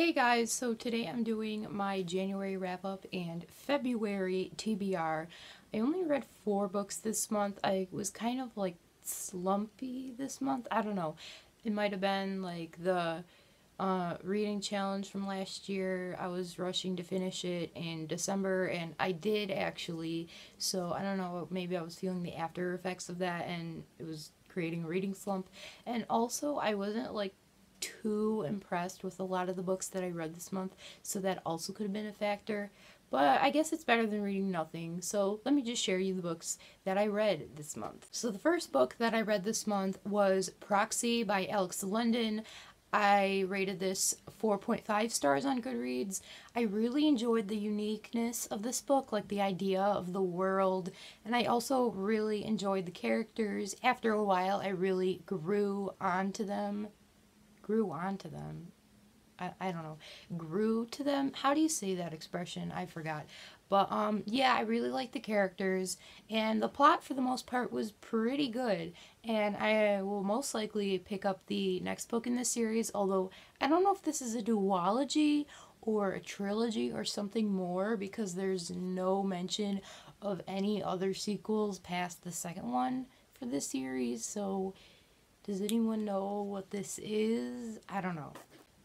Hey guys, so today I'm doing my January wrap up and February TBR. I only read 4 books this month. I was kind of like slumpy this month. I don't know. It might have been like the reading challenge from last year. I was rushing to finish it in December and I did actually. So I don't know, maybe I was feeling the after effects of that and it was creating a reading slump. And also I wasn't like too impressed with a lot of the books that I read this month, so that also could have been a factor. But I guess it's better than reading nothing, so let me just share you the books that I read this month. So the first book that I read this month was Proxy by Alex London. I rated this 4.5 stars on Goodreads. I really enjoyed the uniqueness of this book, like the idea of the world, and I also really enjoyed the characters. After a while, I really grew onto them. I don't know. Grew to them. How do you say that expression? I forgot. But yeah, I really liked the characters and the plot for the most part was pretty good. And I will most likely pick up the next book in this series, although I don't know if this is a duology or a trilogy or something more because there's no mention of any other sequels past the second one for this series. So does anyone know what this is? I don't know.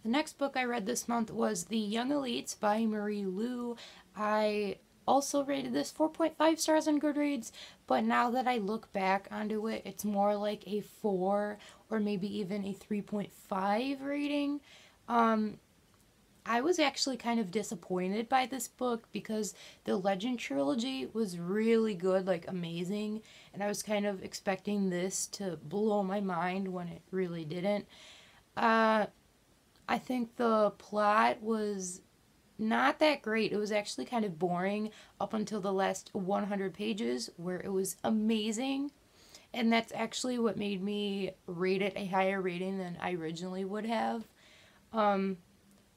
The next book I read this month was The Young Elites by Marie Lu. I also rated this 4.5 stars on Goodreads, but now that I look back onto it, it's more like a 4 or maybe even a 3.5 rating. I was actually kind of disappointed by this book because the Legend trilogy was really good, like amazing, and I was kind of expecting this to blow my mind when it really didn't. I think the plot was not that great. It was actually kind of boring up until the last 100 pages where it was amazing. And that's actually what made me rate it a higher rating than I originally would have.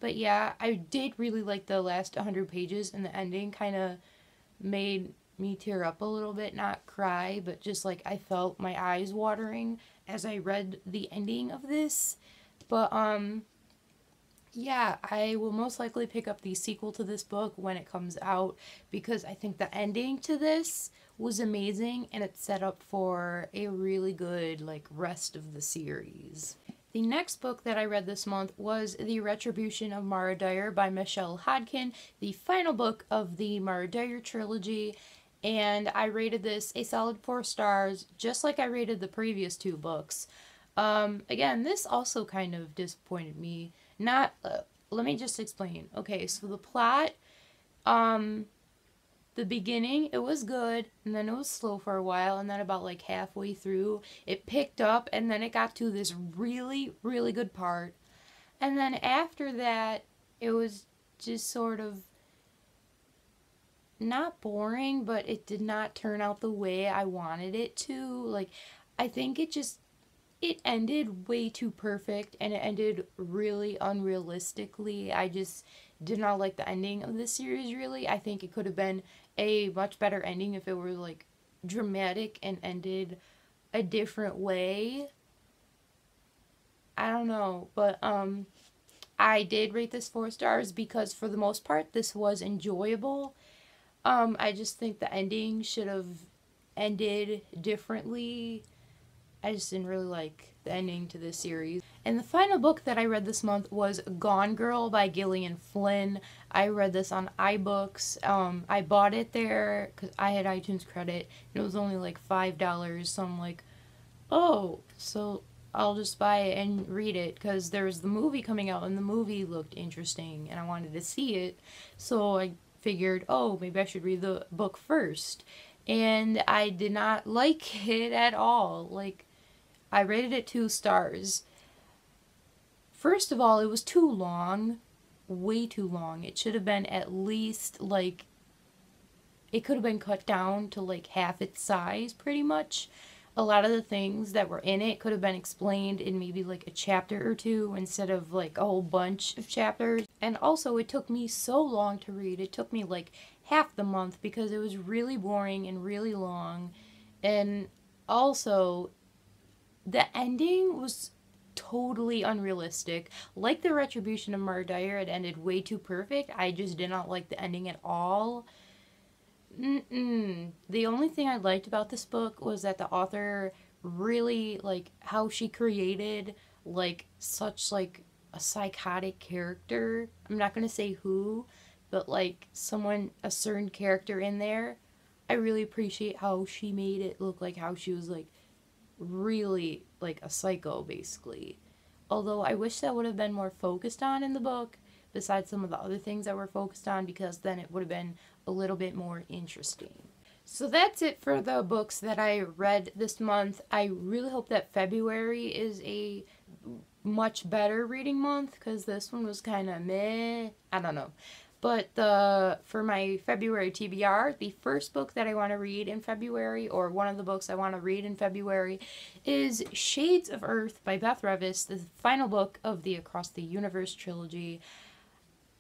But yeah, I did really like the last 100 pages, and the ending kind of made me tear up a little bit, not cry, but just like I felt my eyes watering as I read the ending of this. But yeah, I will most likely pick up the sequel to this book when it comes out because I think the ending to this was amazing and it's set up for a really good like rest of the series. The next book that I read this month was The Retribution of Mara Dyer by Michelle Hodkin, the final book of the Mara Dyer trilogy, and I rated this a solid 4 stars, just like I rated the previous 2 books. Again, this also kind of disappointed me. Not, let me just explain. Okay, so the plot, the beginning, it was good, and then it was slow for a while, and then about like halfway through, it picked up, and then it got to this really, really good part. And then after that, it was just sort of not boring, but it did not turn out the way I wanted it to. Like, I think it ended way too perfect and it ended really unrealistically. I just did not like the ending of this series really. I think it could have been a much better ending if it were like dramatic and ended a different way. I don't know, but I did rate this 4 stars because for the most part this was enjoyable. I just think the ending should have ended differently. I just didn't really like the ending to this series. And the final book that I read this month was Gone Girl by Gillian Flynn. I read this on iBooks. I bought it there because I had iTunes credit. And it was only like $5. So I'm like, oh, so I'll just buy it and read it because there was the movie coming out and the movie looked interesting and I wanted to see it. So I figured, oh, maybe I should read the book first. And I did not like it at all. Like, I rated it 2 stars. First of all, it was too long. Way too long. It should have been at least, like, it could have been cut down to, like, half its size, pretty much. A lot of the things that were in it could have been explained in maybe, like, a chapter or 2 instead of, like, a whole bunch of chapters. And also, it took me so long to read. It took me, like, half the month because it was really boring and really long. And also, the ending was totally unrealistic. Like the Retribution of Dyer, it ended way too perfect. I just did not like the ending at all. The only thing I liked about this book was that the author really, like, how she created, like, such, like, a psychotic character. I'm not going to say who, but, like, someone, a certain character in there. I really appreciate how she made it look like how she was, like, really, like, a psycho, basically. Although I wish that would have been more focused on in the book, besides some of the other things that were focused on, because then it would have been a little bit more interesting. So that's it for the books that I read this month. I really hope that February is a much better reading month, because this one was kind of meh. I don't know. But for my February TBR, the first book that I want to read in February, or one of the books I want to read in February, is Shades of Earth by Beth Revis, the final book of the Across the Universe trilogy.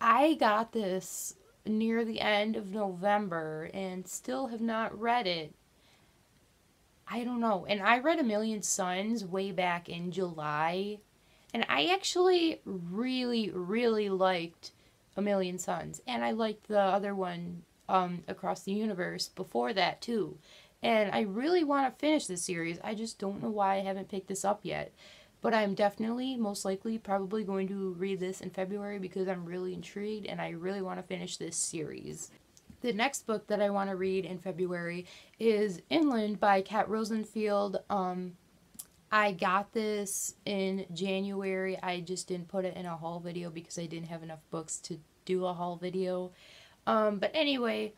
I got this near the end of November and still have not read it. I don't know. And I read A Million Suns way back in July. And I actually really, really liked A Million Suns. And I liked the other one, Across the Universe, before that too. And I really want to finish this series. I just don't know why I haven't picked this up yet. But I'm definitely, most likely, probably going to read this in February because I'm really intrigued and I really want to finish this series. The next book that I want to read in February is Inland by Kat Rosenfield. I got this in January. I just didn't put it in a haul video because I didn't have enough books to do a haul video. But anyway,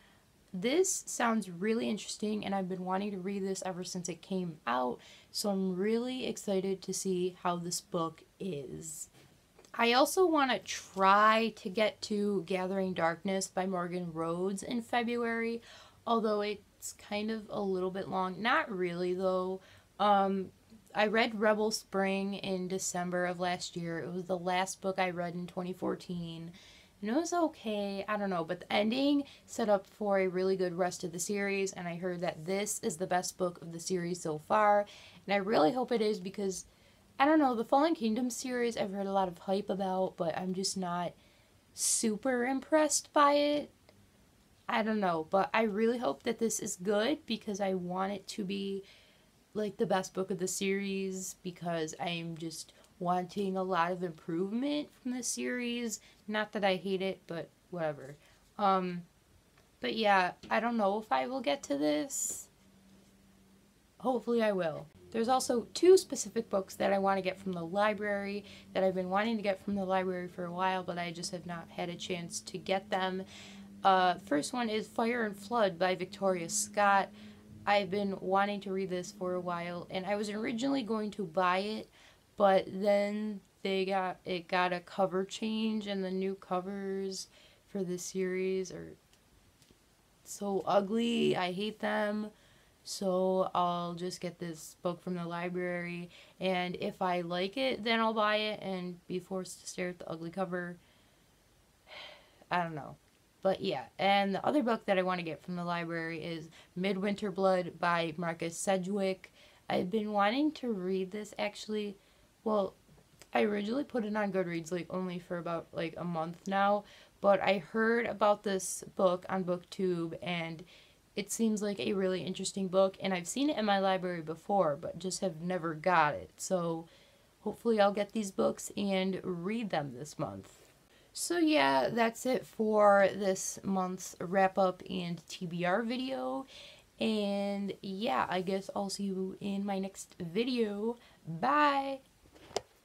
this sounds really interesting and I've been wanting to read this ever since it came out. So I'm really excited to see how this book is. I also want to try to get to Gathering Darkness by Morgan Rhodes in February, although it's kind of a little bit long. Not really though. I read Rebel Spring in December of last year. It was the last book I read in 2014. And it was okay, I don't know, but the ending set up for a really good rest of the series, and I heard that this is the best book of the series so far, and I really hope it is because, I don't know, the Fallen Kingdom series I've heard a lot of hype about, but I'm just not super impressed by it. I don't know, but I really hope that this is good because I want it to be like the best book of the series because I'm just wanting a lot of improvement from the series. Not that I hate it, but whatever. But yeah, I don't know if I will get to this. Hopefully I will. There's also two specific books that I want to get from the library that I've been wanting to get from the library for a while, but I just have not had a chance to get them. First one is Fire and Flood by Victoria Scott. I've been wanting to read this for a while, and I was originally going to buy it, but then it got a cover change, and the new covers for the series are so ugly. I hate them. So I'll just get this book from the library, and if I like it, then I'll buy it and be forced to stare at the ugly cover. I don't know. But yeah, and the other book that I want to get from the library is Midwinter Blood by Marcus Sedgwick. I've been wanting to read this actually. Well, I originally put it on Goodreads like only for about like a month now, but I heard about this book on BookTube and it seems like a really interesting book, and I've seen it in my library before, but just have never got it. So hopefully I'll get these books and read them this month. So yeah, that's it for this month's wrap-up and TBR video. And yeah, I guess I'll see you in my next video. Bye!